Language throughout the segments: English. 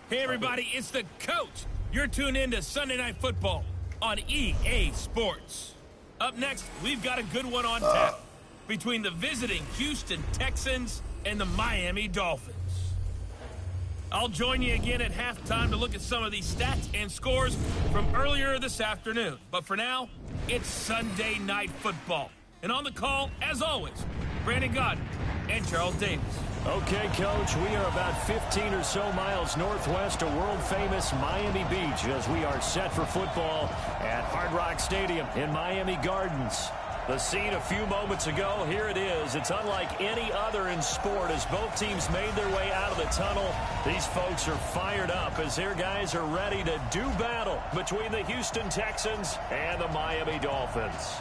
Hey, everybody, it's the coach. You're tuned in to Sunday Night Football on EA Sports. Up next, we've got a good one on tap between the visiting Houston Texans and the Miami Dolphins. I'll join you again at halftime to look at some of these stats and scores from earlier this afternoon. But for now, it's Sunday Night Football. And on the call, as always, Brandon Godden and Charles Davis. Okay, Coach, we are about 15 or so miles northwest of world-famous Miami Beach as we are set for football at Hard Rock Stadium in Miami Gardens. The scene a few moments ago, here it is. It's unlike any other in sport as both teams made their way out of the tunnel. These folks are fired up as their guys are ready to do battle between the Houston Texans and the Miami Dolphins.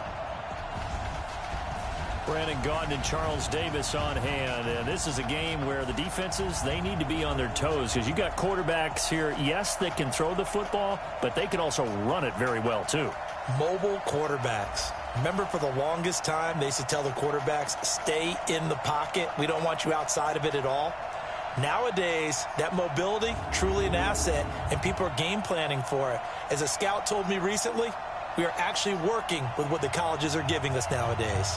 Brandon Gaudin and Charles Davis on hand, and this is a game where the defenses, they need to be on their toes because you got quarterbacks here, yes, that can throw the football, but they can also run it very well too. Mobile quarterbacks. Remember, for the longest time, they used to tell the quarterbacks, stay in the pocket. We don't want you outside of it at all. Nowadays, that mobility, truly an asset, and people are game planning for it. As a scout told me recently, we are actually working with what the colleges are giving us nowadays.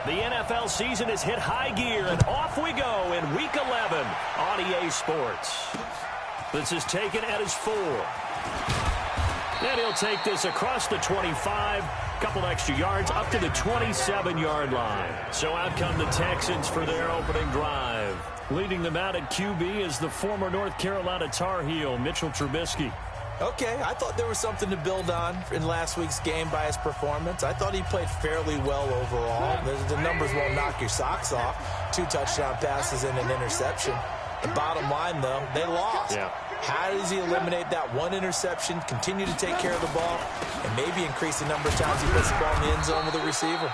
The NFL season has hit high gear, and off we go in Week 11 on EA Sports. This is taken at his 4. And he'll take this across the 25, couple extra yards, up to the 27-yard line. So out come the Texans for their opening drive. Leading them out at QB is the former North Carolina Tar Heel, Mitchell Trubisky. Okay, I thought there was something to build on in last week's game by his performance. I thought he played fairly well overall. The numbers won't knock your socks off. 2 touchdown passes and an interception. The bottom line, though, they lost. Yeah. How does he eliminate that 1 interception, continue to take care of the ball, and maybe increase the number of times he puts the ball in the end zone with a receiver?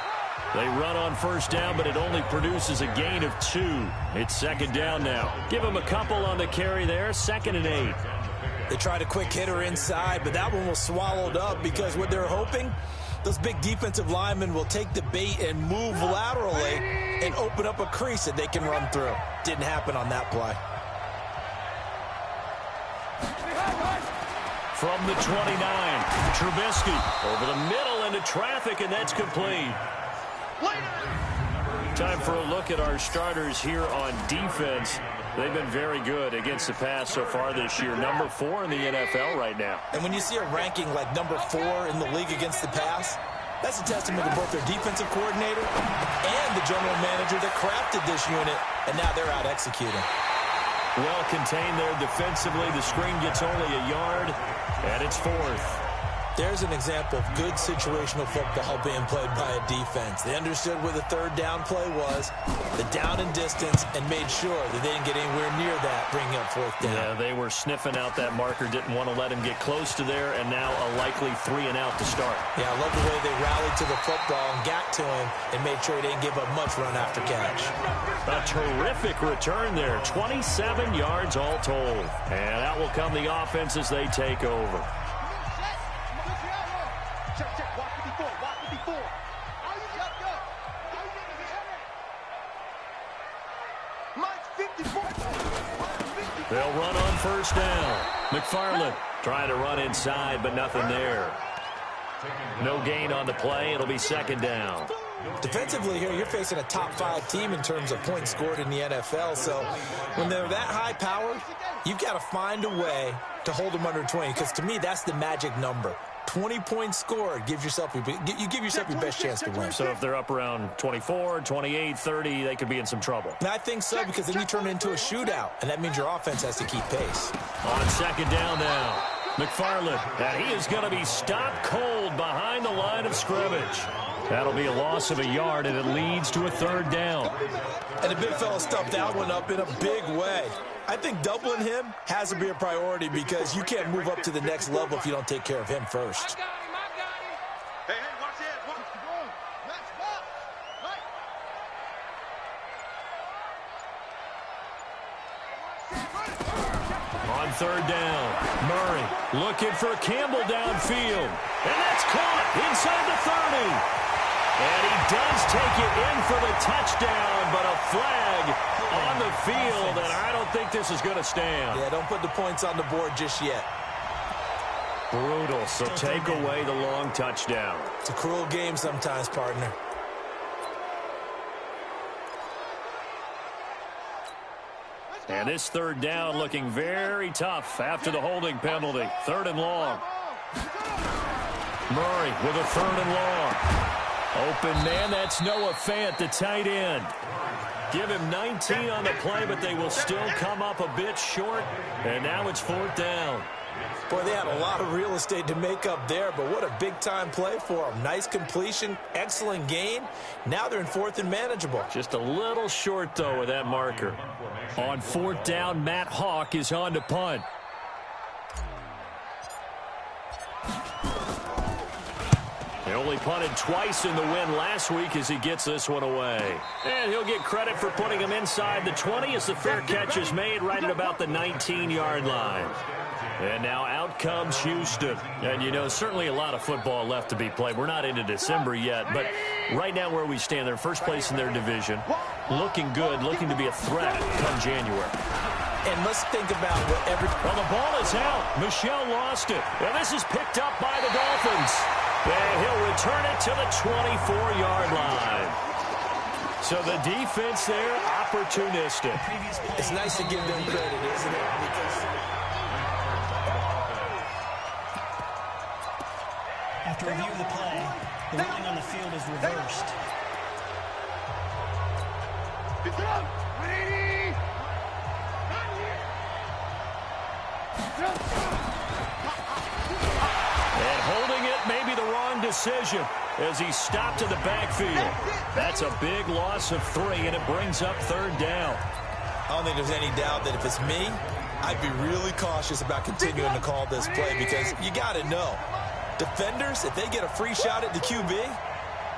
They run on first down, but it only produces a gain of 2. It's second down now. Give him a couple on the carry there, 2nd and 8. They tried a quick hitter inside, but that one was swallowed up because what they're hoping, those big defensive linemen will take the bait and move laterally and open up a crease that they can run through. Didn't happen on that play. From the 29, Trubisky over the middle into traffic, and that's complete. Time for a look at our starters here on defense. They've been very good against the pass so far this year. Number 4 in the NFL right now. And when you see a ranking like number 4 in the league against the pass, that's a testament to both their defensive coordinator and the general manager that crafted this unit, and now they're out executing. Well contained there defensively. The screen gets only a yard, and it's 4th. There's an example of good situational football being played by a defense. They understood where the 3rd down play was, the down and distance, and made sure that they didn't get anywhere near that, bringing up 4th down. Yeah, they were sniffing out that marker, didn't want to let him get close to there, and now a likely 3 and out to start. Yeah, I love the way they rallied to the football and got to him and made sure he didn't give up much run after catch. A terrific return there, 27 yards all told. And out will come the offense as they take over. They'll run on first down. McFarland trying to run inside, but nothing there. No gain on the play. It'll be 2nd down. Defensively here, you're facing a top 5 team in terms of points scored in the NFL. So when they're that high powered, you've got to find a way to hold them under 20. Because to me, that's the magic number. 20 points scored gives yourself you give yourself your best chance to win. So if they're up around 24, 28, 30, they could be in some trouble. And I think so, because then you turn it into a shootout, and that means your offense has to keep pace. On 2nd down now, McFarland, and he is going to be stopped cold behind the line of scrimmage. That'll be a loss of a yard, and it leads to a 3rd down. And the big fella stuffed that one up in a big way. I think doubling him has to be a priority because you can't move up to the next level if you don't take care of him first. Hey, watch it. On 3rd down, Murray looking for Campbell downfield. And that's caught inside the 30. And he does take it in for the touchdown, but a flag on the field, and I don't think this is going to stand. Yeah, don't put the points on the board just yet. Brutal, so take away the long touchdown. It's a cruel game sometimes, partner. And this 3rd down looking very tough after the holding penalty. 3rd and long. Murray with a 3rd and long. Open man, that's Noah Fant, the tight end. Give him 19 on the play, but they will still come up a bit short. And now it's 4th down. Boy, they had a lot of real estate to make up there, but what a big-time play for them. Nice completion, excellent gain. Now they're in 4th and manageable. Just a little short, though, with that marker. On 4th down, Matt Hawk is on to punt. He only punted twice in the win last week as he gets this one away. And he'll get credit for putting him inside the 20 as the fair catch is made right at about the 19-yard line. And now out comes Houston. And, you know, certainly a lot of football left to be played. We're not into December yet, but right now where we stand, they're first place in their division. Looking good, looking to be a threat come January. And let's think about what Well, the ball is out. Michelle lost it. And this is picked up by the Dolphins. And he'll return it to the 24-yard line. So the defense there, opportunistic. It's nice to give them credit, isn't it? Because after review of the play, the ruling on the field is reversed. And holding it may be the wrong decision as he stopped in the backfield. That's a big loss of 3, and it brings up 3rd down. I don't think there's any doubt that if it's me, I'd be really cautious about continuing to call this play because you got to know, defenders, if they get a free shot at the QB,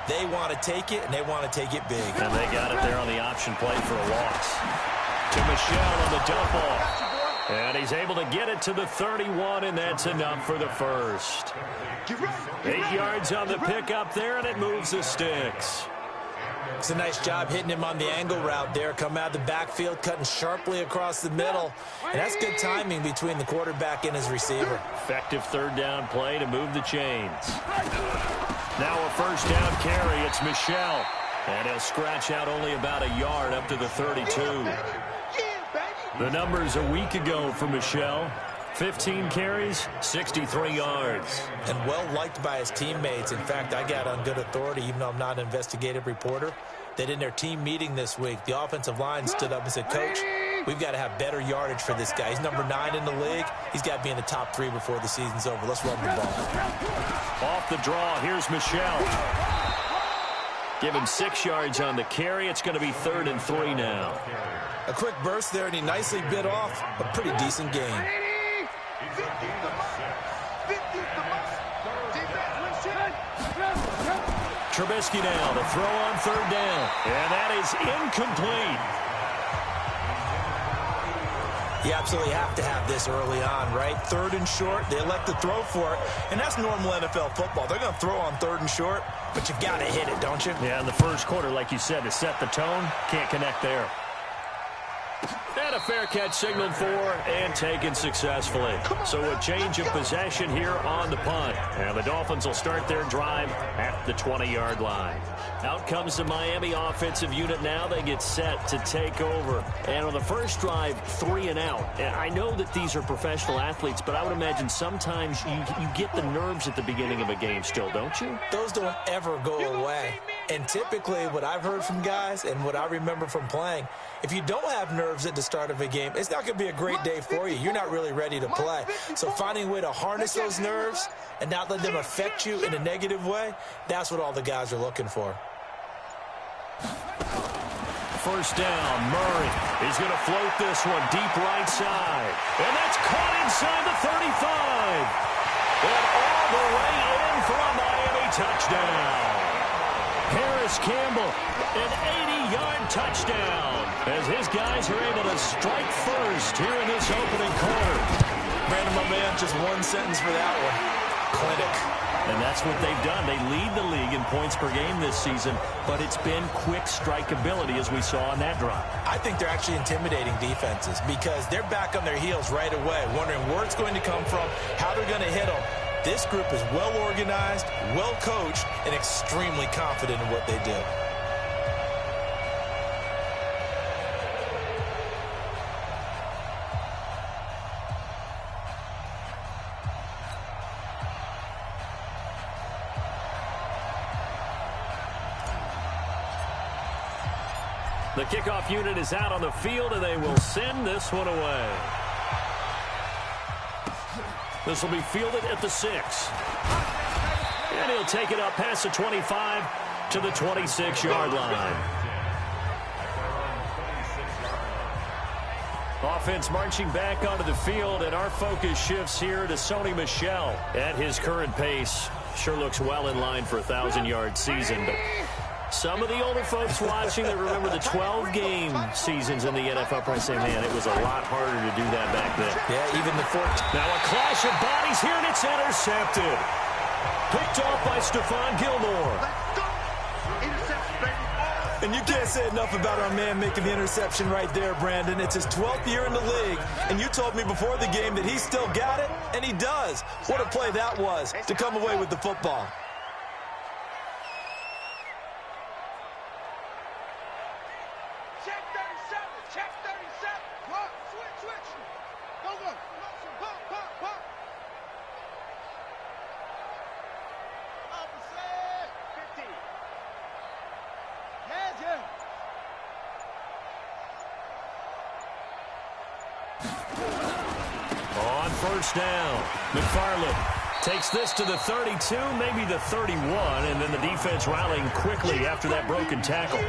they want to take it, and they want to take it big. And they got it there on the option play for a loss. To Michel on the dump off. And he's able to get it to the 31, and that's enough for the first. 8 yards on the pickup there, and it moves the sticks. It's a nice job hitting him on the angle route there. Come out of the backfield, cutting sharply across the middle. And that's good timing between the quarterback and his receiver. Effective 3rd down play to move the chains. Now a 1st down carry. It's Michel. And he'll scratch out only about a yard up to the 32. The numbers a week ago for Michel. 15 carries, 63 yards. And well-liked by his teammates. In fact, I got on good authority, even though I'm not an investigative reporter, that in their team meeting this week, the offensive line stood up and said, Coach, we've got to have better yardage for this guy. He's number 9 in the league. He's got to be in the top 3 before the season's over. Let's run the ball. Off the draw, here's Michel. Give him 6 yards on the carry. It's going to be 3rd and 3 now. A quick burst there, and he nicely bit off a pretty decent gain. Trubisky now to throw on 3rd down. And that is incomplete. You absolutely have to have this early on, right? 3rd and short, they elect to throw for it, and that's normal NFL football. They're going to throw on 3rd and short, but you've got to hit it, don't you? Yeah, in the first quarter, like you said, to set the tone, can't connect there. And a fair catch signaled for and taken successfully. So a change of possession here on the punt. And the Dolphins will start their drive at the 20-yard line. Out comes the Miami offensive unit now. They get set to take over. And on the first drive, 3 and out. And I know that these are professional athletes, but I would imagine sometimes you get the nerves at the beginning of a game still, don't you? Those don't ever go away. And typically what I've heard from guys and what I remember from playing, if you don't have nerves at the start of a game, it's not going to be a great day for you. You're not really ready to play. So finding a way to harness those nerves and not let them affect you in a negative way, that's what all the guys are looking for. First down, Murray. He's going to float this one deep right side. And that's caught inside the 35. And all the way in for a Miami touchdown. Harris Campbell, an 80-yard touchdown as his guys are able to strike first here in this opening quarter. Brandon, my man, just one sentence for that one. Clinic. And that's what they've done. They lead the league in points per game this season, but it's been quick strikeability as we saw on that drive. I think they're actually intimidating defenses because they're back on their heels right away, wondering where it's going to come from, how they're going to hit them. This group is well organized, well coached, and extremely confident in what they do. The kickoff unit is out on the field, and they will send this one away. This will be fielded at the 6. And he'll take it up past the 25 to the 26-yard line. Offense marching back onto the field, and our focus shifts here to Sony Michel. At his current pace, sure looks well in line for a 1,000-yard season, but some of the older folks watching that remember the 12-game seasons in the NFL probably say, man, it was a lot harder to do that back then. Yeah, even the 14. Now a clash of bodies here, and it's intercepted. Picked off by Stephon Gilmore. And you can't say enough about our man making the interception right there, Brandon. It's his 12th year in the league, and you told me before the game that he still got it, and he does. What a play that was to come away with the football. On first down, McFarland takes this to the 32, maybe the 31, and then the defense rallying quickly after that broken tackle.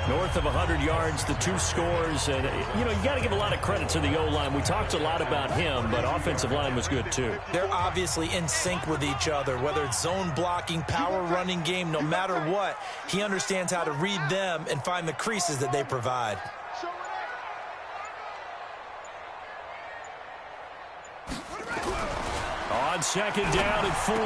North of 100 yards, the 2 scores, and, you got to give a lot of credit to the O-line. We talked a lot about him, but offensive line was good, too. They're obviously in sync with each other, whether it's zone blocking, power running game, no matter what. He understands how to read them and find the creases that they provide. On second down and 4,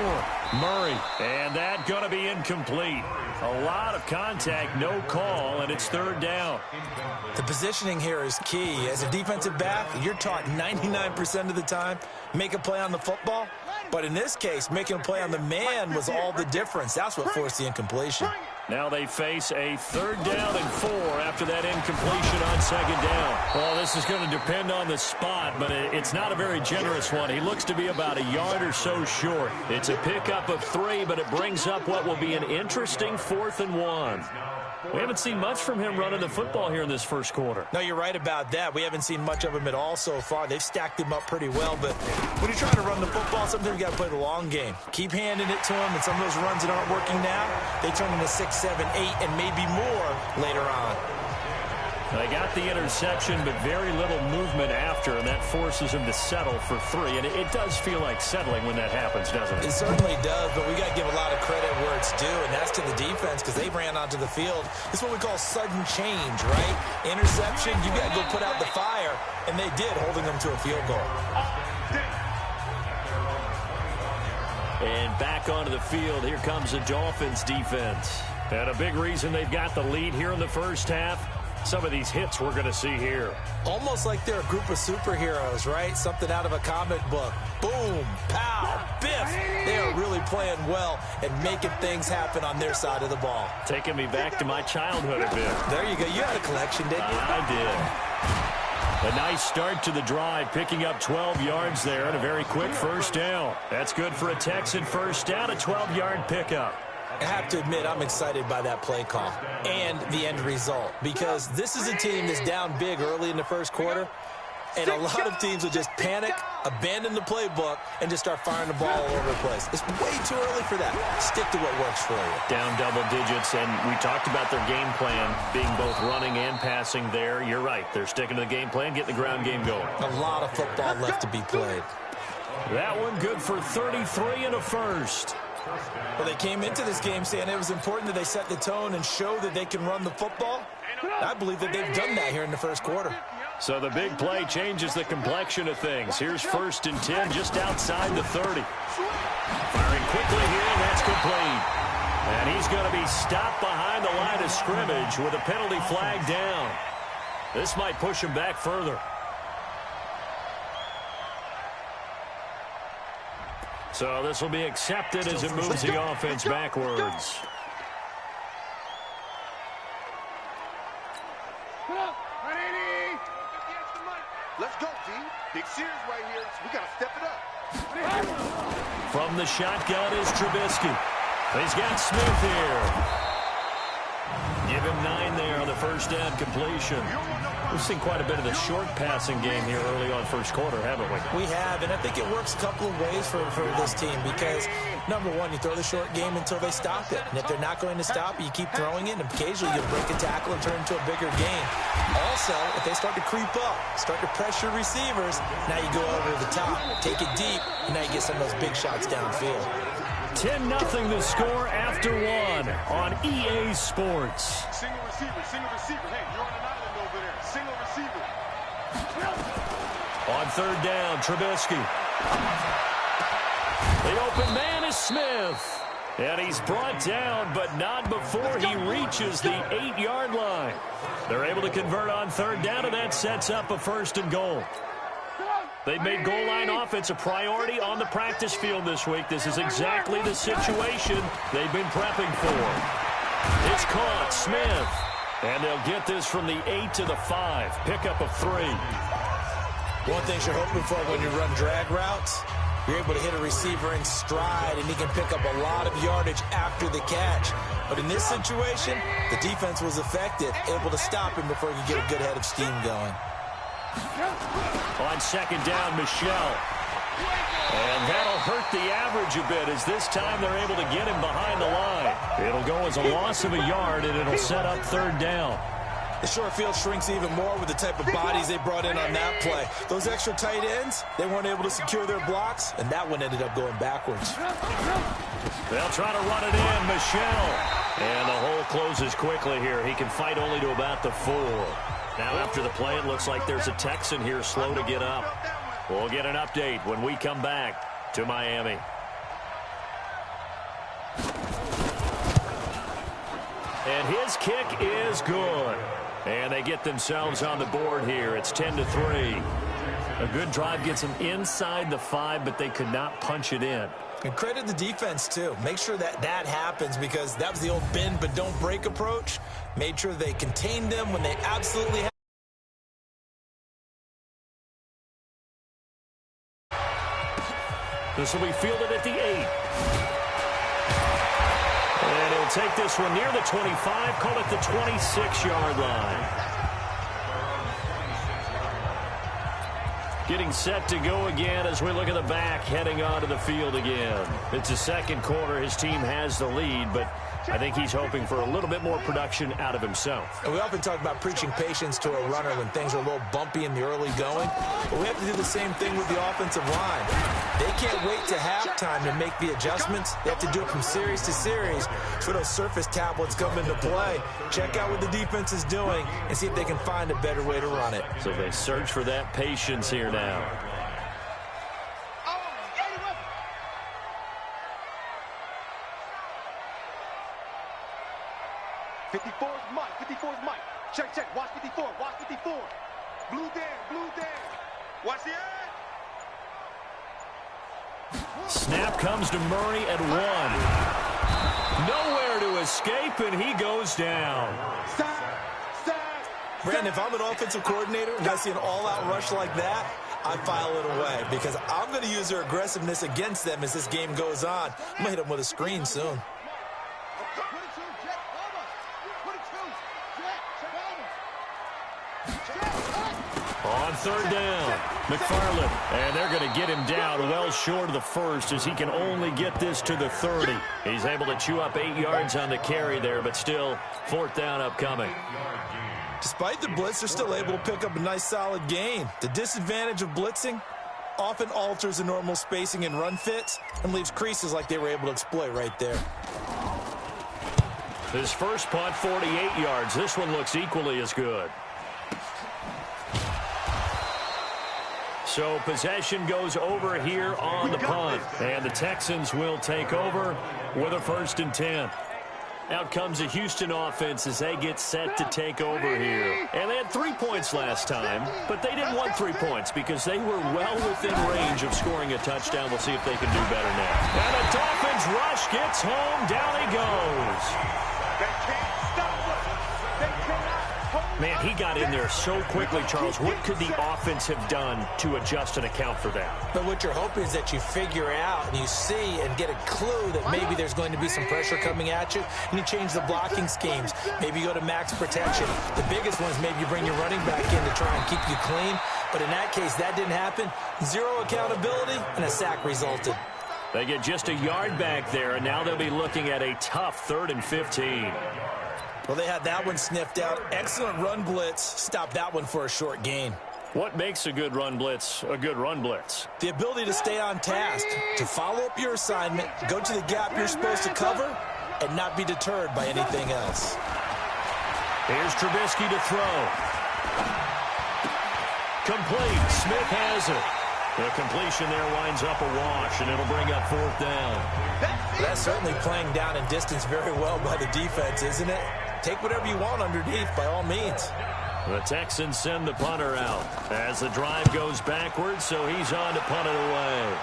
Murray, and that going to be incomplete. A lot of contact, no call, and it's third down. The positioning here is key. As a defensive back, you're taught 99% of the time, make a play on the football. But in this case, making a play on the man was all the difference. That's what forced the incompletion. Now they face a third down and 4 after that incompletion on second down. Well, this is going to depend on the spot, but it's not a very generous one. He looks to be about a yard or so short. It's a pickup of 3, but it brings up what will be an interesting 4th and 1. We haven't seen much from him running the football here in this first quarter. No, you're right about that. We haven't seen much of him at all so far. They've stacked him up pretty well, but when you're trying to run the football, sometimes you got to play the long game. Keep handing it to him, and some of those runs that aren't working now, they turn into 6, 7, 8, and maybe more later on. They got the interception, but very little movement after, and that forces him to settle for 3. And it does feel like settling when that happens, doesn't it? It certainly does, but we got to give a lot of credit where it's due, and that's to the defense because they ran onto the field. It's what we call sudden change, right? Interception, you got to go put out the fire, and they did, holding them to a field goal. And back onto the field, here comes the Dolphins defense. And a big reason they've got the lead here in the first half, some of these hits we're going to see here. Almost like they're a group of superheroes, right? Something out of a comic book. Boom, pow, biff. They are really playing well and making things happen on their side of the ball. Taking me back to my childhood a bit. There you go. You had a collection, didn't you? I did. A nice start to the drive, picking up 12 yards there and a very quick first down. That's good for a Texan first down, a 12-yard pickup. I have to admit, I'm excited by that play call and the end result because this is a team that's down big early in the first quarter, and a lot of teams will just panic, abandon the playbook, and just start firing the ball all over the place. It's way too early for that. Stick to what works for you. Down double digits, and we talked about their game plan being both running and passing there. You're right. They're sticking to the game plan, getting the ground game going. A lot of football left to be played. That one good for 33 and a first. Well, they came into this game saying it was important that they set the tone and show that they can run the football. I believe that they've done that here in the first quarter. So the big play changes the complexion of things. Here's 1st and 10 just outside the 30. Firing quickly here, and that's complete. And he's going to be stopped behind the line of scrimmage with a penalty flag down. This might push him back further. So this will be accepted as it moves the offense backwards. Let's go, team. Big series right here. We got to step it up. From the shotgun is Trubisky. He's got Smith here. Give him 9 there on the first down completion. We've seen quite a bit of the short passing game here early on first quarter, haven't we? We have, and I think it works a couple of ways for this team because, number one, you throw the short game until they stop it. And if they're not going to stop it, you keep throwing it, and occasionally you'll break a tackle and turn it into a bigger game. Also, if they start to creep up, start to pressure receivers, now you go over the top, take it deep, and now you get some of those big shots downfield. 10-0 the score after 1 on EA Sports. Single receiver, single receiver. Hey, you're on an island over there. Single receiver. On third down, Trubisky. The open man is Smith. And he's brought down, but not before he reaches the 8-yard line. They're able to convert on third down, and that sets up a 1st and goal. They've made goal line offense a priority on the practice field this week. This is exactly the situation they've been prepping for. It's caught, Smith. And they'll get this from the 8 to the 5. Pickup of 3. One thing you're hoping for when you run drag routes, you're able to hit a receiver in stride, and he can pick up a lot of yardage after the catch. But in this situation, the defense was effective, able to stop him before he could get a good head of steam going. On second down, Michelle. And that'll hurt the average a bit, as this time they're able to get him behind the line. It'll go as a loss of a yard, and it'll set up third down. The short field shrinks even more with the type of bodies they brought in on that play. Those extra tight ends, they weren't able to secure their blocks, and that one ended up going backwards. They'll try to run it in, Michelle. And the hole closes quickly here. He can fight only to about the 4. Now after the play, it looks like there's a Texan here slow to get up. We'll get an update when we come back to Miami. And his kick is good. And they get themselves on the board here. It's 10-3. A good drive gets them inside the 5, but they could not punch it in. And credit the defense, too. Make sure that happens, because that was the old bend but don't break approach. Made sure they contained them when they absolutely had. This will be fielded at the 8. And he'll take this one near the 25, call it the 26-yard line. Getting set to go again as we look at the back, heading onto the field again. It's the second quarter. His team has the lead, but I think he's hoping for a little bit more production out of himself. And we often talk about preaching patience to a runner when things are a little bumpy in the early going, but we have to do the same thing with the offensive line. They can't wait to halftime to make the adjustments. They have to do it from series to series so those surface tablets come into play. Check out what the defense is doing and see if they can find a better way to run it. So they search for that patience here now. 54 is Mike. 54 is Mike. Check, check. Watch 54. Watch 54. Blue down. Blue down. Watch the end. Snap comes to Murray at 1. Nowhere to escape, and he goes down. Brandon, if I'm an offensive coordinator and I see an all-out rush like that, I file it away, because I'm going to use their aggressiveness against them as this game goes on. I'm going to hit them with a screen soon. On third down, McFarland, and they're going to get him down well short of the first, as he can only get this to the 30. He's able to chew up 8 yards on the carry there, but still, fourth down upcoming. Despite the blitz, they're still able to pick up a nice solid gain. The disadvantage of blitzing often alters the normal spacing and run fits and leaves creases like they were able to exploit right there. His first punt, 48 yards. This one looks equally as good. So possession goes over here on the punt, and the Texans will take over with a 1st and 10. Out comes the Houston offense as they get set to take over here. And they had 3 points last time, but they didn't want 3 points because they were well within range of scoring a touchdown. We'll see if they can do better now. And the Dolphins rush gets home. Down he goes. Man, he got in there so quickly, Charles. What could the offense have done to adjust and account for that? But what you're hoping is that you figure out and you see and get a clue that maybe there's going to be some pressure coming at you, and you change the blocking schemes. Maybe you go to max protection. The biggest one is maybe you bring your running back in to try and keep you clean. But in that case, that didn't happen. Zero accountability, and a sack resulted. They get just a yard back there, and now they'll be looking at a tough 3rd and 15. Well, they had that one sniffed out. Excellent run blitz. Stopped that one for a short gain. What makes a good run blitz a good run blitz? The ability to stay on task, to follow up your assignment, go to the gap you're supposed to cover, and not be deterred by anything else. Here's Trubisky to throw. Complete. Smith has it. The completion there winds up a wash, and it'll bring up 4th down. That's certainly playing down in distance very well by the defense, isn't it? Take whatever you want underneath, by all means. The Texans send the punter out as the drive goes backwards, so he's on to punt it away.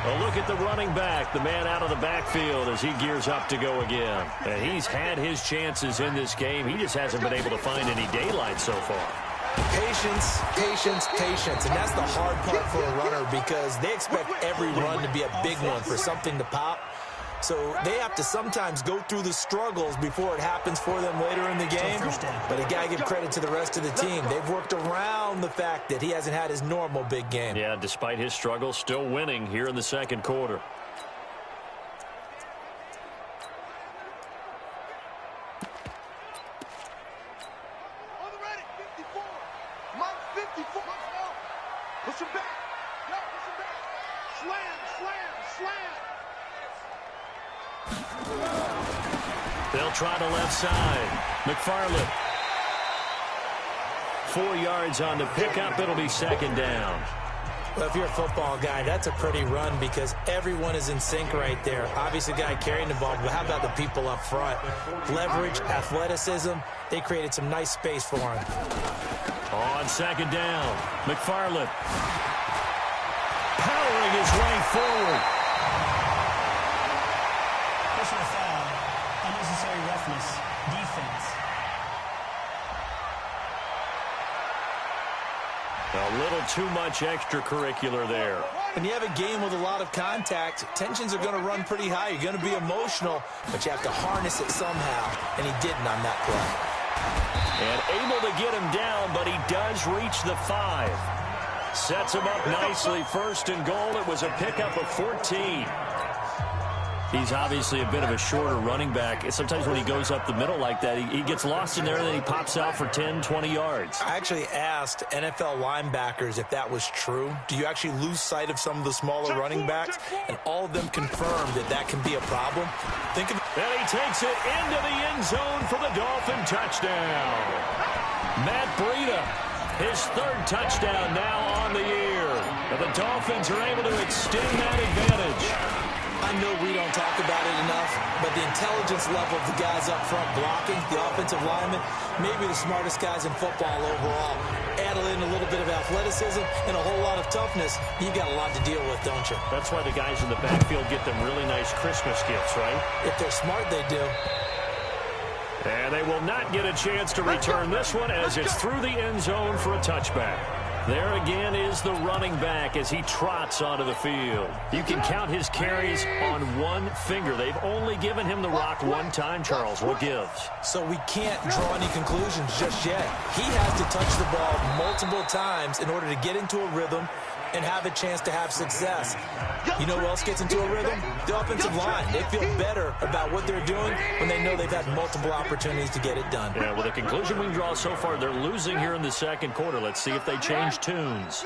A look at the running back, the man out of the backfield as he gears up to go again. And he's had his chances in this game. He just hasn't been able to find any daylight so far. Patience, patience, patience. And that's the hard part for a runner because they expect every run to be a big one for something to pop. So they have to sometimes go through the struggles before it happens for them later in the game. But you got to give credit to the rest of the team. They've worked around the fact that he hasn't had his normal big game. Yeah, despite his struggles, still winning here in the second quarter. Push him back. No, push him back. Slam, slam, slam. They'll try the left side. McFarland. 4 yards on the pickup. It'll be second down. Well, if you're a football guy, that's a pretty run because everyone is in sync right there. Obviously, the guy carrying the ball, but how about the people up front? Leverage, athleticism, they created some nice space for him. On second down, McFarland powering his way forward. Personal foul, unnecessary roughness, defense. A little too much extracurricular there. When you have a game with a lot of contact, tensions are going to run pretty high. You're going to be emotional, but you have to harness it somehow, and he didn't on that play. And able to get him down, but he does reach the 5. Sets him up nicely. First and goal. It was a pickup of 14. He's obviously a bit of a shorter running back. Sometimes when he goes up the middle like that, he gets lost in there, and then he pops out for 10, 20 yards. I actually asked NFL linebackers if that was true. Do you actually lose sight of some of the smaller running backs? And all of them confirmed that that can be a problem. Think of it. And he takes it into the end zone for the Dolphin touchdown. Matt Breida, his 3rd touchdown now on the year. And the Dolphins are able to extend that advantage. I know we don't talk about it enough, but the intelligence level of the guys up front blocking, the offensive linemen, maybe the smartest guys in football overall. Add in a little bit of athleticism and a whole lot of toughness, you got a lot to deal with, don't you? That's why the guys in the backfield get them really nice Christmas gifts, right? If they're smart, they do. And they will not get a chance to return this one as it's through the end zone for a touchback. There again is the running back as he trots onto the field. You can count his carries on one finger. They've only given him the rock one time, Charles. What gives? So we can't draw any conclusions just yet. He has to touch the ball multiple times in order to get into a rhythm and have a chance to have success. You know who else gets into a rhythm? The offensive line. They feel better about what they're doing when they know they've had multiple opportunities to get it done. Yeah, well, the conclusion we can draw so far, they're losing here in the second quarter. Let's see if they change tunes.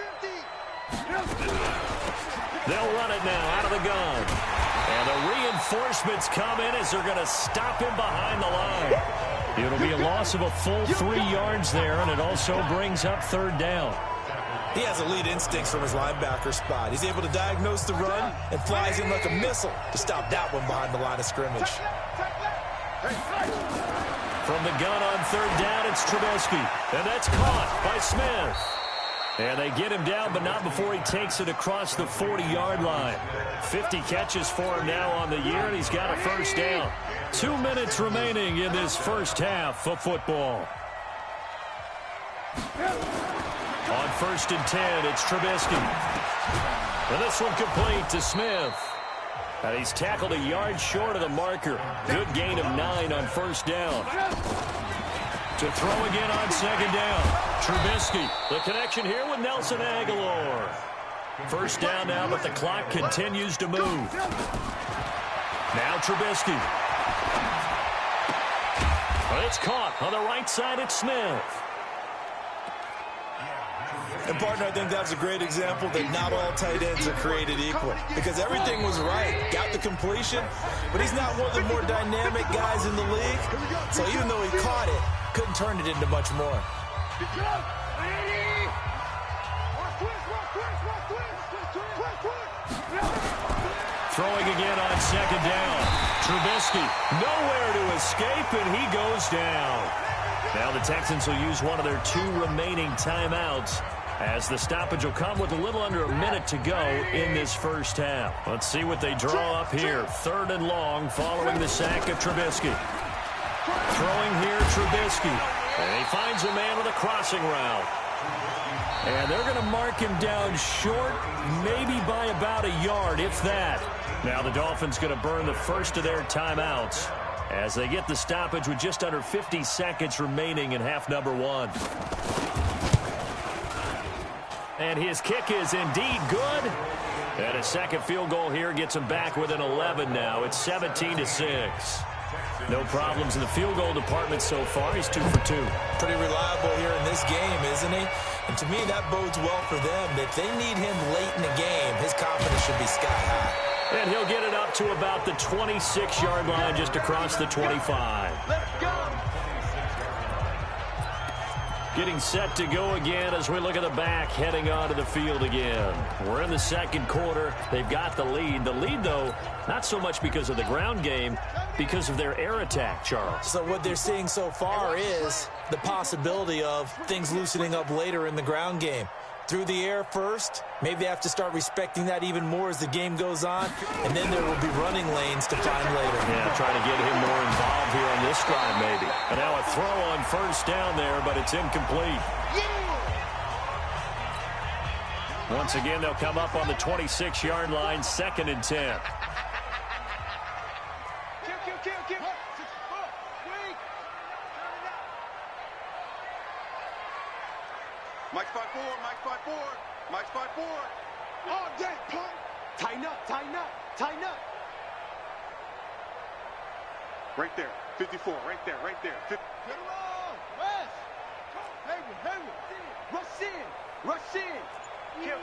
They'll run it now out of the gun. And the reinforcements come in as they're going to stop him behind the line. It'll be a loss of a full 3 yards there, and it also brings up 3rd down. He has elite instincts from his linebacker spot. He's able to diagnose the run and flies in like a missile to stop that one behind the line of scrimmage. From the gun on 3rd down, it's Trubisky. And that's caught by Smith. And they get him down, but not before he takes it across the 40-yard line. 50 catches for him now on the year, and he's got a 1st down. 2 minutes remaining in this first half of football. On 1st and 10, it's Trubisky. And this one complete to Smith. And he's tackled a yard short of the marker. Good gain of 9 on 1st down. To throw again on 2nd down. Trubisky, the connection here with Nelson Aguilar. 1st down now, but the clock continues to move. Now Trubisky. But it's caught on the right side. It's Smith. And, partner, I think that's a great example that not all tight ends are created equal. Because everything was right. Got the completion, but he's not one of the more dynamic guys in the league. So even though he caught it, couldn't turn it into much more. Throwing again on 2nd down. Trubisky, nowhere to escape, and he goes down. Now the Texans will use one of their 2 remaining timeouts as the stoppage will come with a little under a minute to go in this first half. Let's see what they draw up here. 3rd and long following the sack of Trubisky. Throwing here, Trubisky. And he finds a man with a crossing route. And they're going to mark him down short, maybe by about a yard, if that. Now the Dolphins going to burn the first of their timeouts as they get the stoppage with just under 50 seconds remaining in half number 1. And his kick is indeed good. And a second field goal here gets him back within 11 now. It's 17-6. No problems in the field goal department so far. He's 2 for 2. Pretty reliable here in this game, isn't he? And to me, that bodes well for them. If they need him late in the game, his confidence should be sky high. And he'll get it up to about the 26-yard line, just across the 25. Let's go. Getting set to go again as we look at the back, heading onto the field again. We're in the second quarter. They've got the lead. The lead, though, not so much because of the ground game, because of their air attack, Charles. So what they're seeing so far is the possibility of things loosening up later in the ground game. Through the air first, maybe they have to start respecting that even more as the game goes on, and then there will be running lanes to find later. Yeah, trying to get him more involved here on this drive maybe. And now a throw on first down there, but it's incomplete. Once again, they'll come up on the 26-yard line, 2nd and 10. Mike spot forward, Mike spot forward, Mike spot forward. All day, pump. Tighten up, tighten up, tighten up. Right there, 54, right there, right there. Get him on, West. Heavy. Rush in. Kill.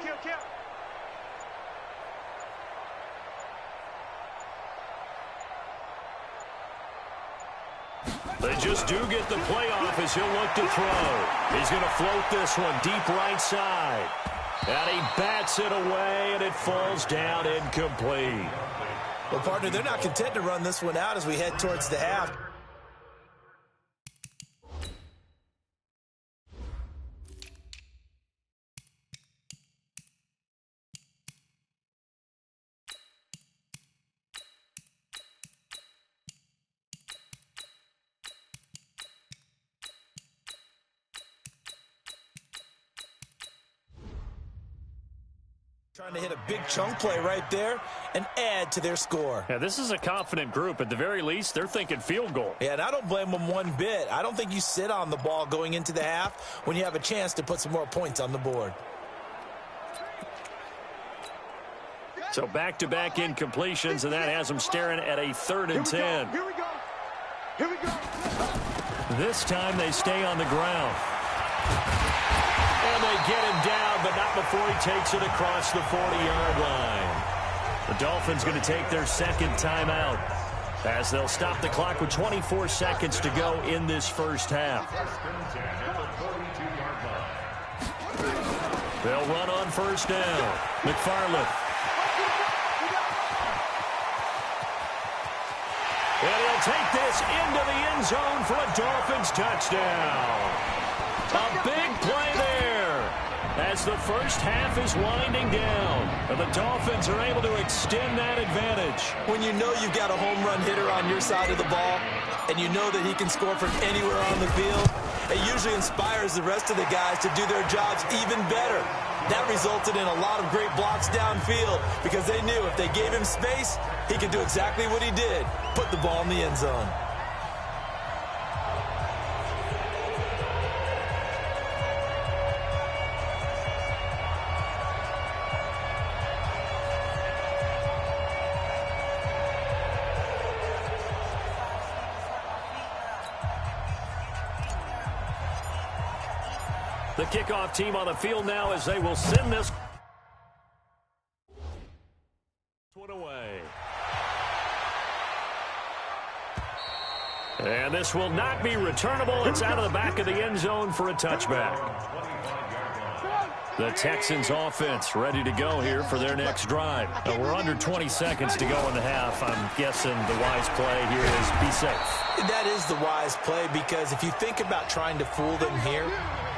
They just do get the play off as he'll look to throw. He's going to float this one deep right side. And he bats it away, and it falls down incomplete. Well, partner, they're not content to run this one out as we head towards the half. Trying to hit a big chunk play right there and add to their score. Yeah, this is a confident group. At the very least, they're thinking field goal. Yeah, and I don't blame them one bit. I don't think you sit on the ball going into the half when you have a chance to put some more points on the board. So back-to-back incompletions, and that has them staring at a 3rd and 10. Here we go. This time they stay on the ground. And they get him down, but not before he takes it across the 40-yard line. The Dolphins going to take their second timeout as they'll stop the clock with 24 seconds to go in this first half. They'll run on first down. McFarland. And he'll take this into the end zone for a Dolphins touchdown. A big play there as the first half is winding down. And the Dolphins are able to extend that advantage. When you know you've got a home run hitter on your side of the ball and you know that he can score from anywhere on the field, it usually inspires the rest of the guys to do their jobs even better. That resulted in a lot of great blocks downfield because they knew if they gave him space, he could do exactly what he did, put the ball in the end zone. The kickoff team on the field now as they will send this one away. And this will not be returnable. It's out of the back of the end zone for a touchback. The Texans offense ready to go here for their next drive. We're under 20 seconds to go in the half. I'm guessing the wise play here is be safe. That is the wise play because if you think about trying to fool them here,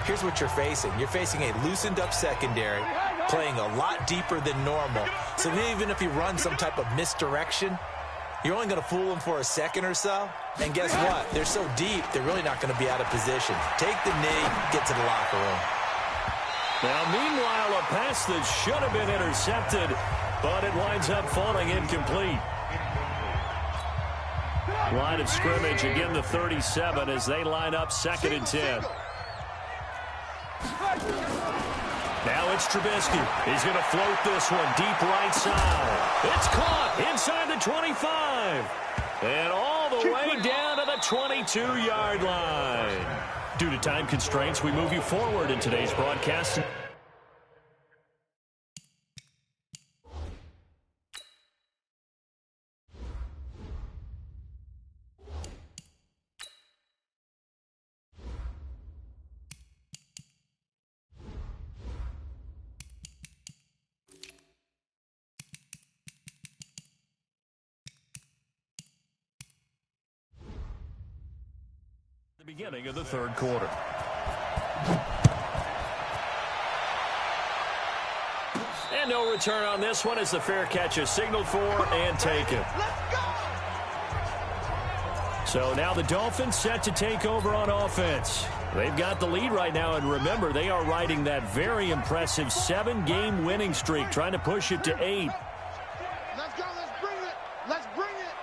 here's what you're facing. You're facing a loosened up secondary, playing a lot deeper than normal. So even if you run some type of misdirection, you're only going to fool them for a second or so. And guess what? They're so deep, they're really not going to be out of position. Take the knee, get to the locker room. Now, meanwhile, a pass that should have been intercepted, but it winds up falling incomplete. Line of scrimmage, again the 37 as they line up 2nd and 10. Now it's Trubisky. He's going to float this one deep right side. It's caught inside the 25. And all the way down to the 22-yard line. Due to time constraints, we move you forward in today's broadcast. The beginning of the 3rd quarter. And no return on this one as the fair catch is signaled for and taken. So now the Dolphins set to take over on offense. They've got the lead right now, and remember, they are riding that very impressive 7-game winning streak, trying to push it to 8. Let's go, let's bring it, let's bring it.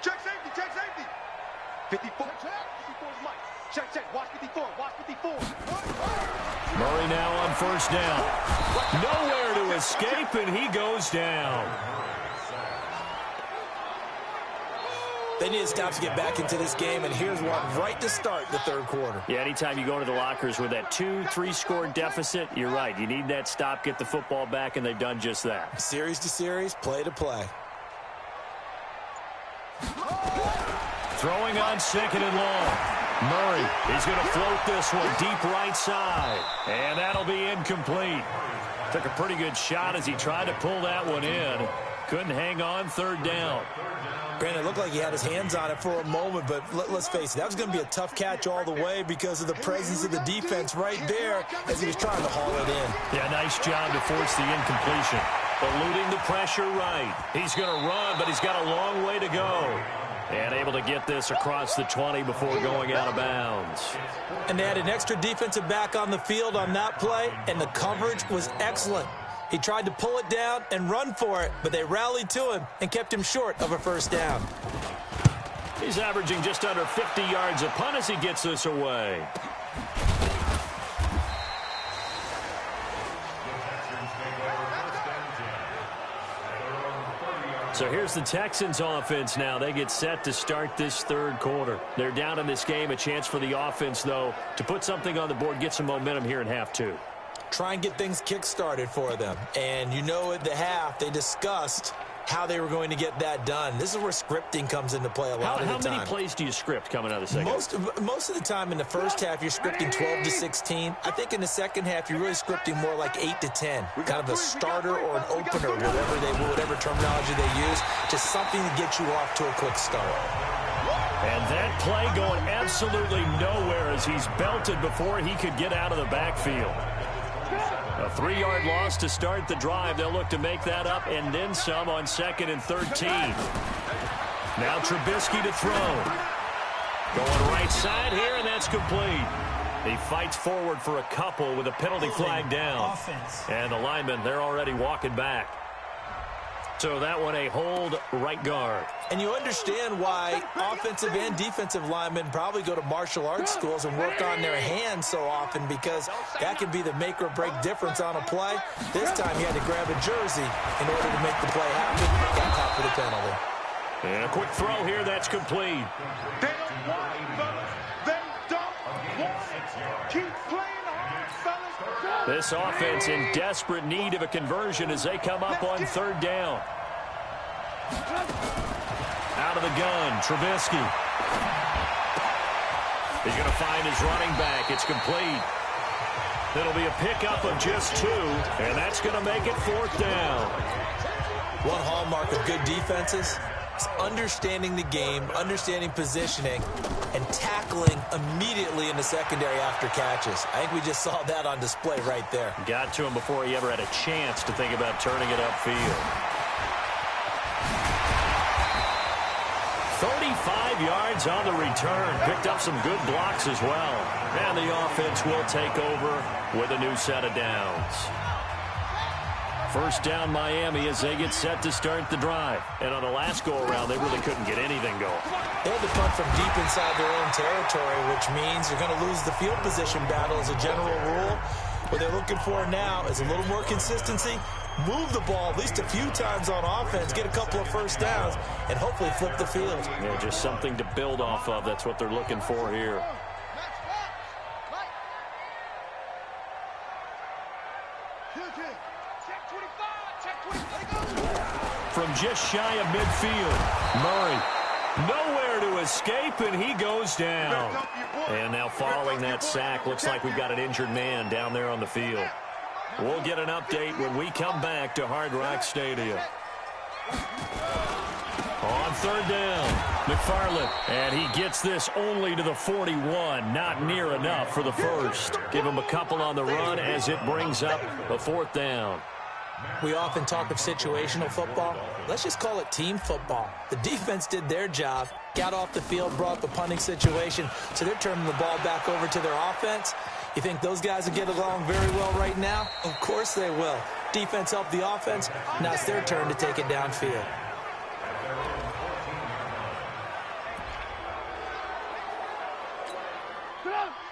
Check safety, check safety. 54, check, 54's Mike. Check, watch 54, watch 54. Murray now on 1st down. Nowhere to escape, and he goes down. They need to stop to get back into this game, and here's one right to start the 3rd quarter. Yeah, anytime you go to the lockers with that 2-3 deficit, you're right. You need that stop, get the football back, and they've done just that. Series to series, play to play. Throwing on 2nd and long. Murray is going to float this one deep right side. And that'll be incomplete. Took a pretty good shot as he tried to pull that one in. Couldn't hang on 3rd down. Granted, it looked like he had his hands on it for a moment, but let's face it, that was going to be a tough catch all the way because of the presence of the defense right there as he was trying to haul it in. Yeah, nice job to force the incompletion. Eluding the pressure right. He's going to run, but he's got a long way to go. And able to get this across the 20 before going out of bounds. And they had an extra defensive back on the field on that play, and the coverage was excellent. He tried to pull it down and run for it, but they rallied to him and kept him short of a 1st down. He's averaging just under 50 yards a punt as he gets this away. So here's the Texans offense now. They get set to start this 3rd quarter. They're down in this game. A chance for the offense, though, to put something on the board, get some momentum here in half 2. Try and get things kick-started for them. And you know at the half, they discussed how they were going to get that done. This is where scripting comes into play a lot of the time. How many plays do you script coming out of the 2nd? Most of the time in the 1st half, you're scripting 12 to 16. I think in the 2nd half, you're really scripting more like 8 to 10. Kind of a starter or an opener, whatever terminology they use. Just something to get you off to a quick start. And that play going absolutely nowhere as he's belted before he could get out of the backfield. A 3-yard loss to start the drive. They'll look to make that up and then some on 2nd and 13. Now Trubisky to throw. Going right side here, and that's complete. He fights forward for a couple with a penalty flag down. Offense. And the linemen, they're already walking back. So that one a hold right guard. And you understand why offensive and defensive linemen probably go to martial arts schools and work on their hands so often, because that can be the make or break difference on a play. This time he had to grab a jersey in order to make the play happen. Got caught for the penalty. And a quick throw here, that's complete. They don't want it, fellas. They don't want it. Keep playing hard, fellas. This offense in desperate need of a conversion as they come up on 3rd down. Out of the gun, Trubisky. He's going to find his running back. It's complete. It'll be a pickup of just 2, and that's going to make it 4th down. One hallmark of good defenses, is understanding the game, understanding positioning, and tackling immediately in the secondary after catches. I think we just saw that on display right there. Got to him before he ever had a chance to think about turning it upfield. 35 yards on the return. Picked up some good blocks as well. And the offense will take over with a new set of downs. First down Miami as they get set to start the drive. And on the last go-around, they really couldn't get anything going. They had to punt from deep inside their own territory, which means you're going to lose the field position battle as a general rule. What they're looking for now is a little more consistency. Move the ball at least a few times on offense, get a couple of first downs, and hopefully flip the field. Yeah, just something to build off of. That's what they're looking for here. From just shy of midfield, Murray nowhere to escape, and he goes down. And now following that sack, looks like we've got an injured man down there on the field. We'll get an update when we come back to Hard Rock Stadium. On third down, McFarland, and he gets this only to the 41. Not near enough for the first. Give him a couple on the run as it brings up a fourth down. We often talk of situational football. Let's just call it team football. The defense did their job, got off the field, brought the punting situation, so they're turning the ball back over to their offense. You think those guys will get along very well right now? Of course they will. Defense helped the offense. Now it's their turn to take it downfield.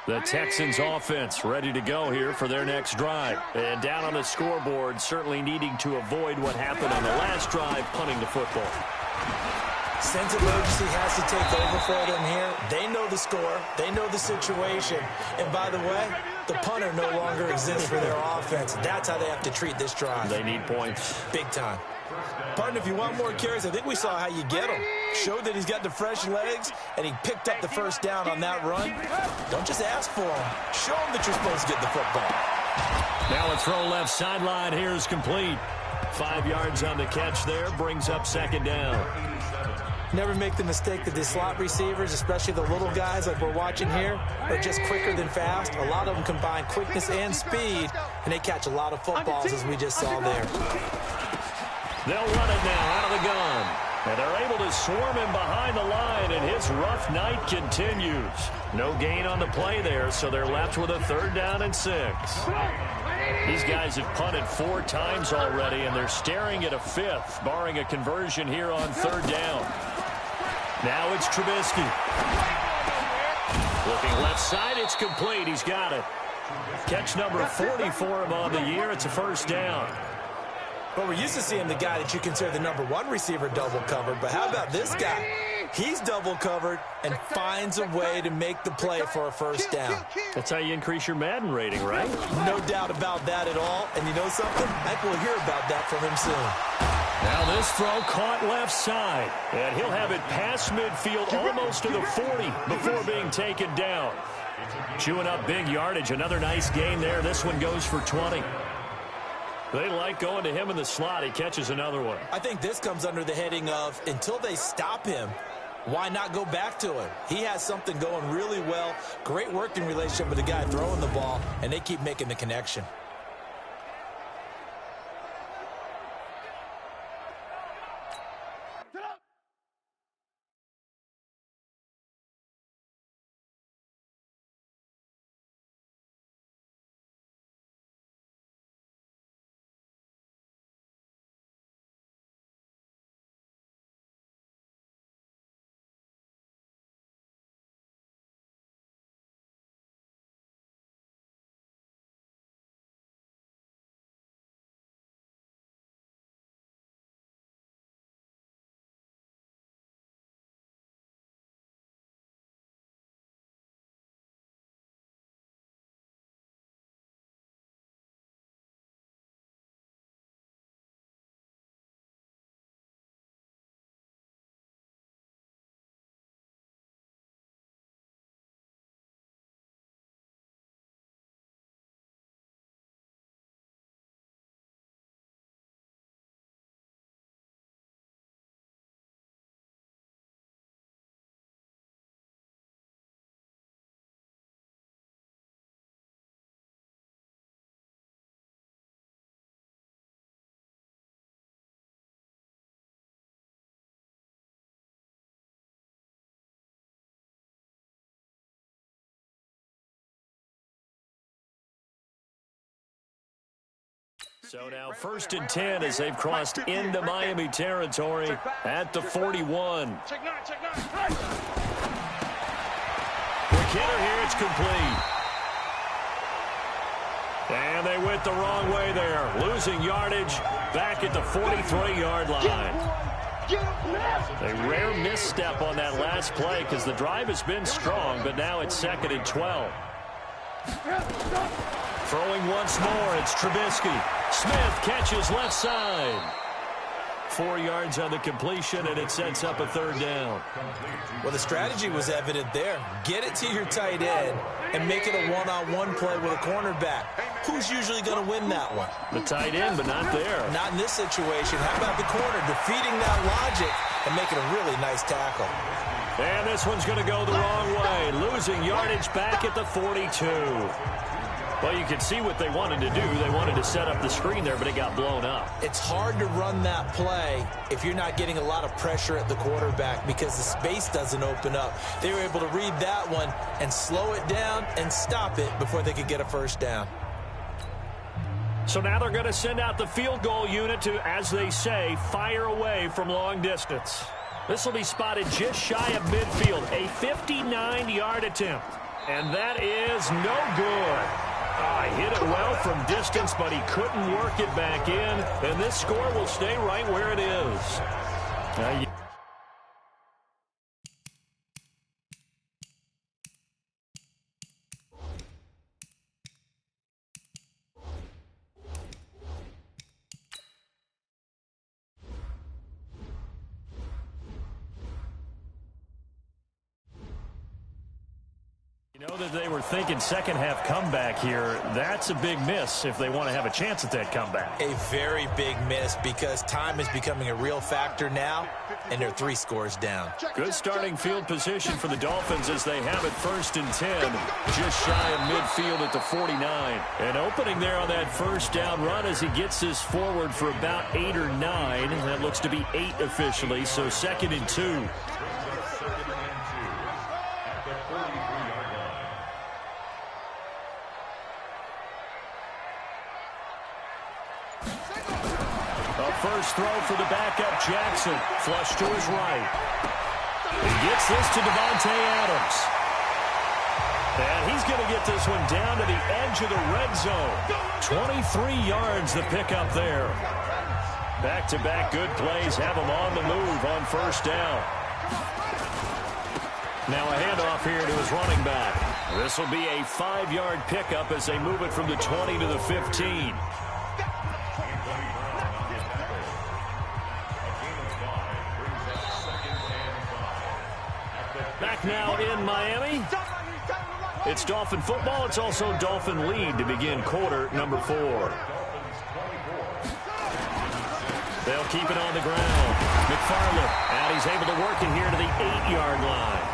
The Texans offense ready to go here for their next drive. And down on the scoreboard, certainly needing to avoid what happened on the last drive, punting the football. Sense of urgency has to take over for them here. They know the score. They know the situation. And by the way, the punter no longer exists for their offense. That's how they have to treat this drive. They need points. Big time. Partner, if you want more carries, I think we saw how you get him. Showed that he's got the fresh legs, and he picked up the first down on that run. Don't just ask for him. Show him that you're supposed to get the football. Now a throw left sideline here is complete. 5 yards on the catch there, brings up second down. Never make the mistake that the slot receivers, especially the little guys like we're watching here, are just quicker than fast. A lot of them combine quickness and speed, and they catch a lot of footballs, as we just saw there. They'll run it now out of the gun. And they're able to swarm him behind the line, and his rough night continues. No gain on the play there, so they're left with a third down and 6. These guys have punted 4 times already, and they're staring at a 5th, barring a conversion here on third down. Now it's Trubisky. Looking left side, it's complete. He's got it. Catch number 40 for him on the year. It's a first down. Well, we're used to seeing the guy that you consider the number 1 receiver double covered, but how about this guy? He's double covered and finds a way to make the play for a first down. That's how you increase your Madden rating, right? No doubt about that at all. And you know something? I think we'll hear about that from him soon. Now this throw caught left side, and he'll have it past midfield almost to the 40 before being taken down. Chewing up big yardage. Another nice gain there. This one goes for 20. They like going to him in the slot. He catches another one. I think this comes under the heading of, until they stop him, why not go back to him? He has something going really well. Great working relationship with the guy throwing the ball, and they keep making the connection. So now 1st and 10 as they've crossed into Miami territory at the 41. Check nine. Quick hitter here, it's complete. And they went the wrong way there, losing yardage back at the 43-yard line. A rare misstep on that last play because the drive has been strong, but now it's 2nd and 12. Throwing once more, it's Trubisky. Smith catches left side. 4 yards on the completion, and it sets up a 3rd down. Well, the strategy was evident there. Get it to your tight end and make it a one-on-one play with a cornerback. Who's usually going to win that one? The tight end, but not there. Not in this situation. How about the corner defeating that logic and making a really nice tackle? And this one's going to go the wrong way, losing yardage back at the 42. Well, you can see what they wanted to do. They wanted to set up the screen there, but it got blown up. It's hard to run that play if you're not getting a lot of pressure at the quarterback because the space doesn't open up. They were able to read that one and slow it down and stop it before they could get a 1st down. So now they're going to send out the field goal unit to, as they say, fire away from long distance. This will be spotted just shy of midfield, a 59-yard attempt. And that is no good. He hit it well from distance, but he couldn't work it back in. And this score will stay right where it is. You know that they were thinking second half comeback here. That's a big miss if they want to have a chance at that comeback. A very big miss because time is becoming a real factor now, and they're 3 scores down. Good starting field position for the Dolphins as they have it 1st and 10, just shy of midfield at the 49. And opening there on that 1st down run as he gets this forward for about 8 or 9. That looks to be 8 officially, so 2nd and 2. First throw for the backup, Jackson. Flush to his right. He gets this to Devontae Adams. And he's going to get this one down to the edge of the red zone. 23 yards the pickup there. Back-to-back good plays have him on the move on 1st down. Now a handoff here to his running back. This will be a 5-yard pickup as they move it from the 20 to the 15. Back now in Miami. It's Dolphin football. It's also Dolphin lead to begin quarter number 4. They'll keep it on the ground. McFarland, and he's able to work it here to the 8-yard line.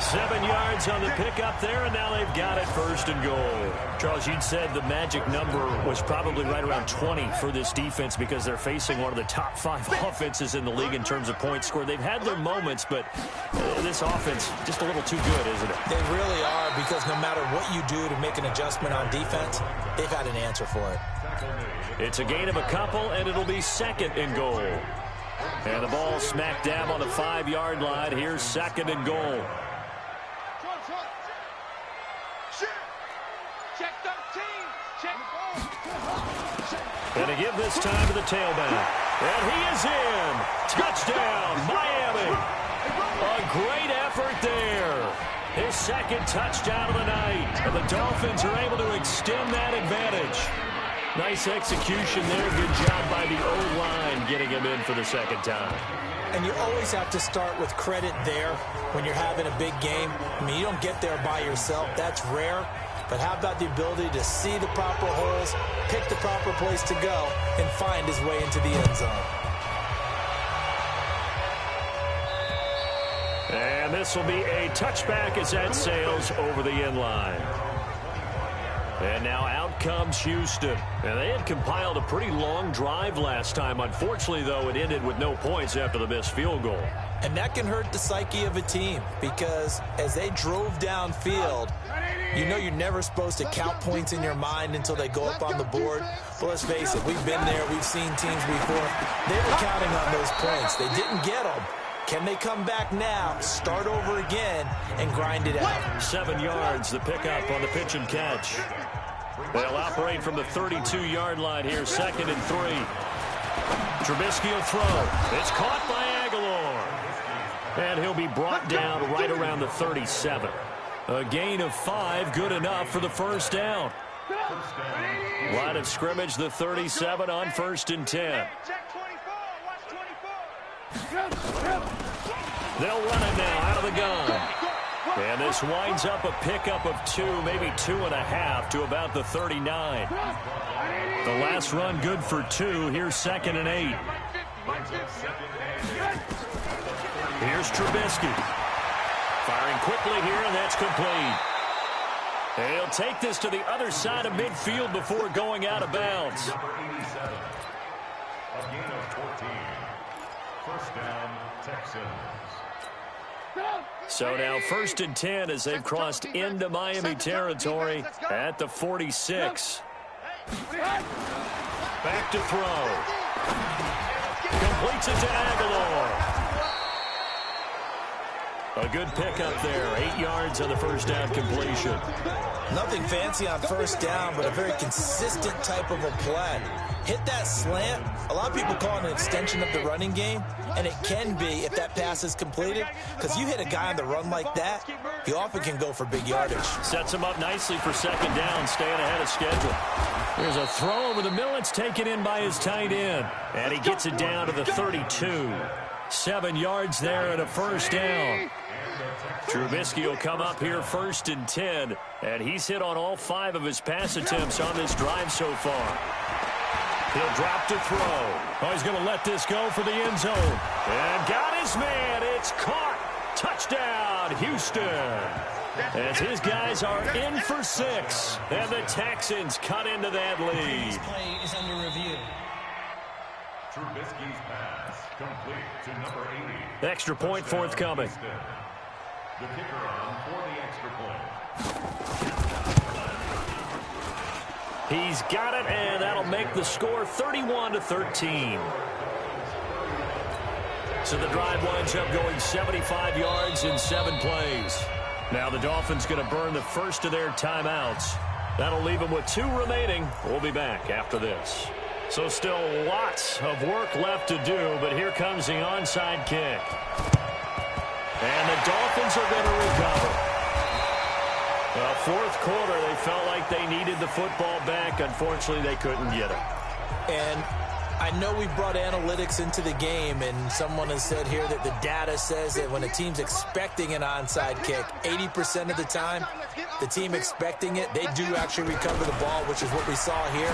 7 yards on the pickup there, and now they've got it 1st and goal. Charles, you'd said the magic number was probably right around 20 for this defense because they're facing one of the top 5 offenses in the league in terms of points scored. They've had their moments, but this offense just a little too good, isn't it? They really are because no matter what you do to make an adjustment on defense, they've had an answer for it. It's a gain of a couple, and it'll be 2nd and goal. And the ball smack dab on the 5-yard line. Here's 2nd and goal. And to give this time to the tailback. And he is in. Touchdown, Miami. A great effort there. His 2nd touchdown of the night. And the Dolphins are able to extend that advantage. Nice execution there. Good job by the O-line getting him in for the 2nd time. And you always have to start with credit there when you're having a big game. I mean, you don't get there by yourself. That's rare. But how about the ability to see the proper holes, pick the proper place to go, and find his way into the end zone? And this will be a touchback as that sails over the end line. And now out comes Houston. And they had compiled a pretty long drive last time. Unfortunately, though, it ended with no points after the missed field goal. And that can hurt the psyche of a team because as they drove downfield, you know you're never supposed to count points in your mind until they go up on the board. But let's face it, we've been there. We've seen teams before. They were counting on those points. They didn't get them. Can they come back now, start over again, and grind it out? 7 yards, the pickup on the pitch and catch. They'll operate from the 32-yard line here, 2nd and 3. Trubisky will throw. It's caught by Aguilar. And he'll be brought down right around the 37. A gain of 5, good enough for the first down. Line of scrimmage, the 37 on 1st and 10. They'll run it now out of the gun. And this winds up a pickup of 2, maybe 2.5 to about the 39. The last run good for 2. Here's 2nd and 8. Here's Trubisky. Firing quickly here, and that's complete. And he'll take this to the other side of midfield before going out of bounds. A gain of 14. First down, Texans. So now 1st and 10 as they've crossed into Miami territory at the 46. Back to throw. Completes it to Aguilar. A good pickup there. 8 yards on the first down completion. Nothing fancy on first down, but a very consistent type of a play. Hit that slant. A lot of people call it an extension of the running game, and it can be if that pass is completed, because you hit a guy on the run like that, he often can go for big yardage. Sets him up nicely for 2nd down, staying ahead of schedule. There's a throw over the middle. It's taken in by his tight end, and he gets it down to the 32. 7 yards there and a first down. Trubisky will come up here 1st and 10, and he's hit on all 5 of his pass attempts on this drive so far. He'll drop to throw. Oh, he's going to let this go for the end zone. And got his man. It's caught. Touchdown, Houston. As his guys are in for 6. And the Texans cut into that lead. This play is under review. Trubisky's pass complete to number 80. Extra point forthcoming. The kicker on for the extra point. He's got it, and that'll make the score 31-13. So the drive winds up going 75 yards in 7 plays. Now the Dolphins going to burn the first of their timeouts. That'll leave them with 2 remaining. We'll be back after this. So still lots of work left to do, but here comes the onside kick. And the Dolphins are going to recover. Well, 4th quarter, they felt like they needed the football back. Unfortunately, they couldn't get it. And I know we brought analytics into the game, and someone has said here that the data says that when a team's expecting an onside kick, 80% of the time, the team expecting it, they do actually recover the ball, which is what we saw here.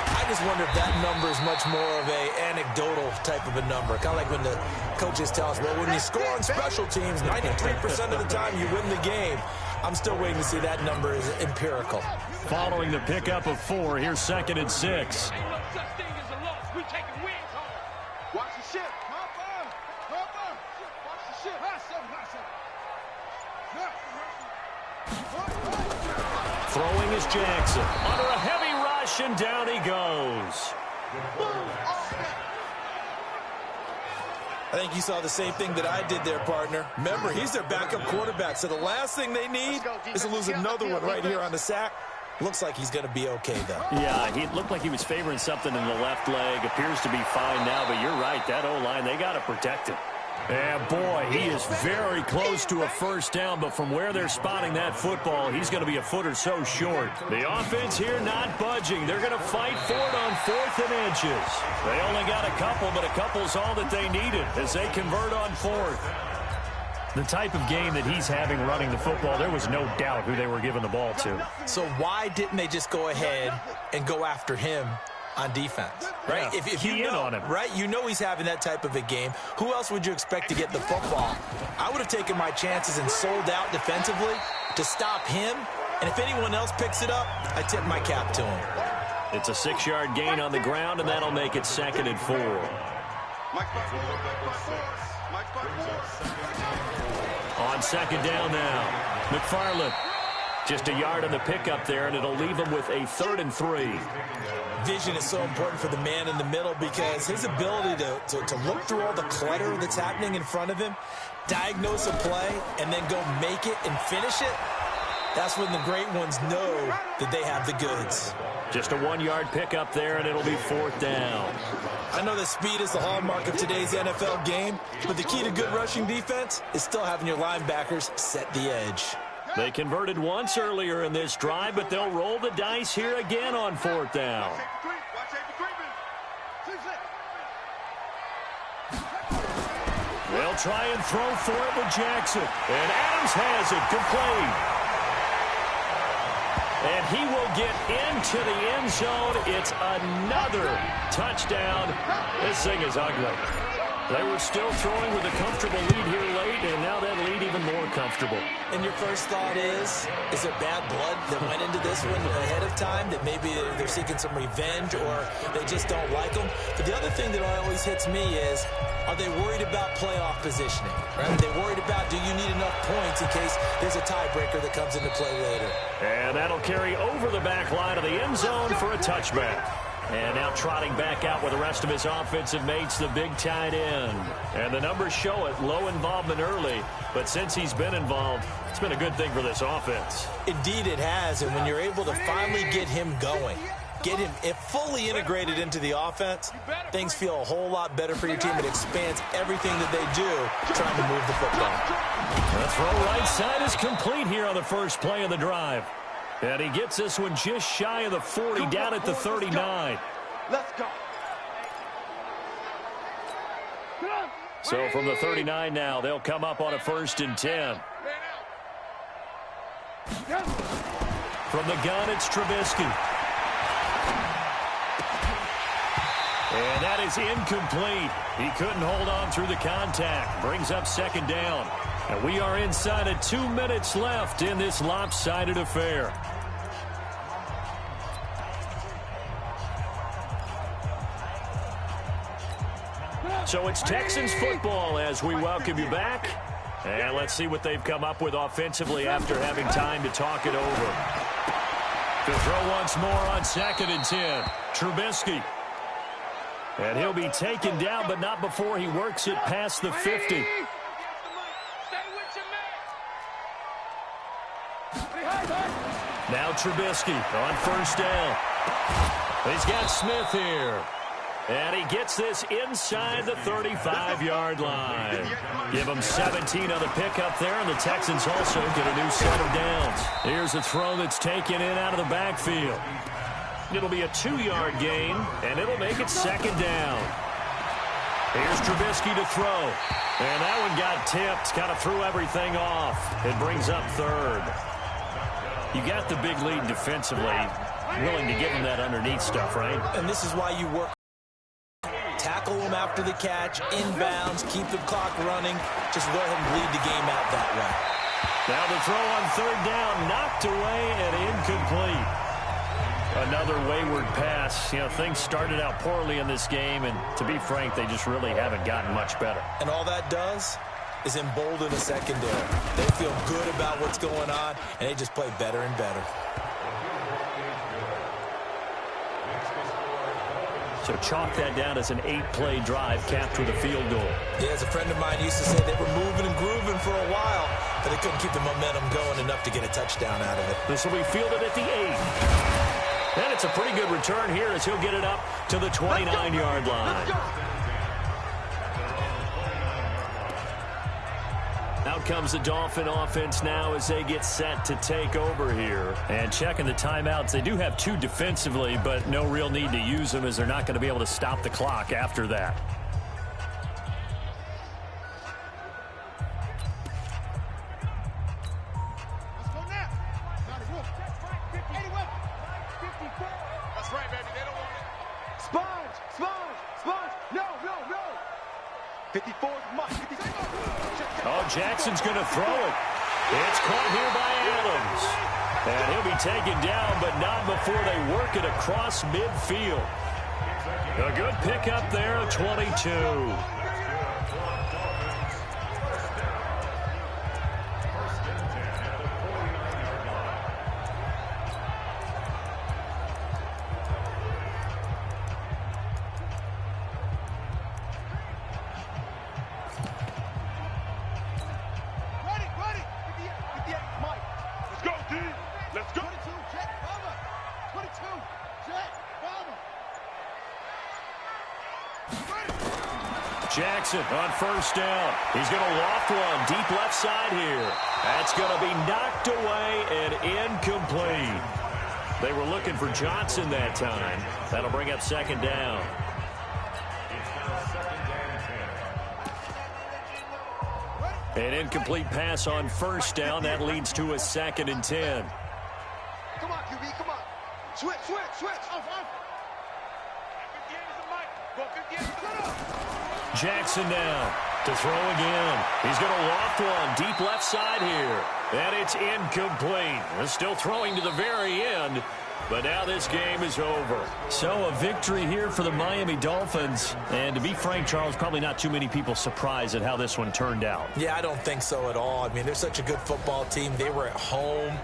I just wonder if that number is much more of a anecdotal type of a number. Kind of like when the coaches tell us, well, when you score on special teams, 93% of the time you win the game. I'm still waiting to see that number is empirical. Following the pickup of 4, here's 2nd and 6. Watch the ship. Watch the ship. Throwing is Jackson. Under a heavy rush, and down he goes. I think you saw the same thing that I did there, partner. Remember, he's their backup quarterback, so the last thing they need is to lose another one right here on the sack. Looks like he's going to be okay, though. Yeah, he looked like he was favoring something in the left leg. Appears to be fine now, but you're right. That O-line, they got to protect him. And, boy, he is very close to a first down, but from where they're spotting that football, he's going to be a foot or so short. The offense here not budging. They're going to fight for it on 4th and inches. They only got a couple, but a couple's all that they needed as they convert on 4th. The type of game that he's having running the football, there was no doubt who they were giving the ball to. So why didn't they just go ahead and go after him on defense, right? Yeah, if you know, on him. right, you know he's having that type of a game. Who else would you expect to get the football? I would have taken my chances and sold out defensively to stop him. And if anyone else picks it up, I tip my cap to him. It's a 6-yard gain on the ground, and that'll make it 2nd and 4. On second down now, McFarland. Just a yard on the pickup there, and it'll leave him with a 3rd and 3. Vision is so important for the man in the middle because his ability to look through all the clutter that's happening in front of him, diagnose a play, and then go make it and finish it, that's when the great ones know that they have the goods. Just a 1-yard pickup there, and it'll be 4th down. I know that speed is the hallmark of today's NFL game, but the key to good rushing defense is still having your linebackers set the edge. They converted once earlier in this drive, but they'll roll the dice here again on 4th down. They'll try and throw for it with Jackson. And Adams has it complete. And he will get into the end zone. It's another touchdown. This thing is ugly. They were still throwing with a comfortable lead here late, and now that lead even more comfortable. And your first thought is there bad blood that went into this one ahead of time, that maybe they're seeking some revenge or they just don't like them? But the other thing that always hits me is, are they worried about playoff positioning? Right? Are they worried about, do you need enough points in case there's a tiebreaker that comes into play later? And that'll carry over the back line of the end zone for a touchback. And now trotting back out with the rest of his offensive mates, the big tight end. And the numbers show it, low involvement early. But since he's been involved, it's been a good thing for this offense. Indeed it has, and when you're able to finally get him going, get him fully integrated into the offense, things feel a whole lot better for your team. It expands everything that they do trying to move the football. The throw right side is complete here on the first play of the drive. And he gets this one just shy of the 40, down at the 39. Let's go. So from the 39 now, they'll come up on a 1st and 10. From the gun, it's Trubisky. And that is incomplete. He couldn't hold on through the contact. Brings up 2nd down. And we are inside of 2 minutes left in this lopsided affair. So it's Texans football as we welcome you back. And let's see what they've come up with offensively after having time to talk it over. To throw once more on 2nd and 10. Trubisky. And he'll be taken down, but not before he works it past the 50. Now Trubisky on 1st down. He's got Smith here. And he gets this inside the 35-yard line. Give him 17 on the pickup there, and the Texans also get a new set of downs. Here's a throw that's taken in out of the backfield. It'll be a 2-yard gain, and it'll make it 2nd down. Here's Trubisky to throw. And that one got tipped, kind of threw everything off. It brings up 3rd. You got the big lead defensively, willing to give him that underneath stuff, right? And this is why you work. Tackle them after the catch, inbounds, keep the clock running. Just go ahead and bleed the game out that way. Now the throw on 3rd down, knocked away and incomplete. Another wayward pass. You know, things started out poorly in this game, and to be frank, they just really haven't gotten much better. And all that does is embolden the secondary. They feel good about what's going on, and they just play better and better. So chalk that down as an 8-play drive capped with a field goal. Yeah, as a friend of mine used to say, they were moving and grooving for a while, but they couldn't keep the momentum going enough to get a touchdown out of it. This will be fielded at the 8. And it's a pretty good return here as he'll get it up to the 29-yard line. Out comes the Dolphin offense now as they get set to take over here. And checking the timeouts, they do have 2 defensively, but no real need to use them as they're not going to be able to stop the clock after that. Let's go now. That's right, baby. They don't want it. Sponge. No. 54 is much. Oh, Jackson's going to throw it. It's caught here by Adams. And he'll be taken down, but not before they work it across midfield. A good pickup there, 22. Jackson on first down. He's going to loft one deep left side here. That's going to be knocked away and incomplete. They were looking for Johnson that time. That'll bring up second down. An incomplete pass on first down. That leads to a 2nd and 10. Come on, QB, come on. Switch. Jackson now to throw again. He's going to loft one deep left side here. And it's incomplete. They're still throwing to the very end. But now this game is over. So a victory here for the Miami Dolphins. And to be frank, Charles, probably not too many people surprised at how this one turned out. Yeah, I don't think so at all. I mean, they're such a good football team. They were at home.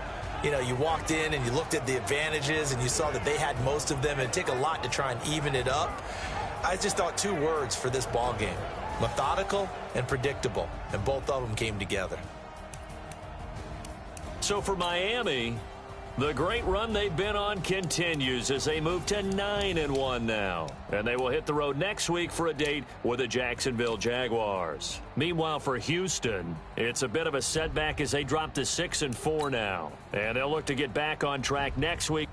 You know, you walked in and you looked at the advantages and you saw that they had most of them. It'd take a lot to try and even it up. I just thought 2 words for this ball game: methodical and predictable. And both of them came together. So for Miami, the great run they've been on continues as they move to 9-1 now. And they will hit the road next week for a date with the Jacksonville Jaguars. Meanwhile, for Houston, it's a bit of a setback as they drop to 6-4 now. And they'll look to get back on track next week.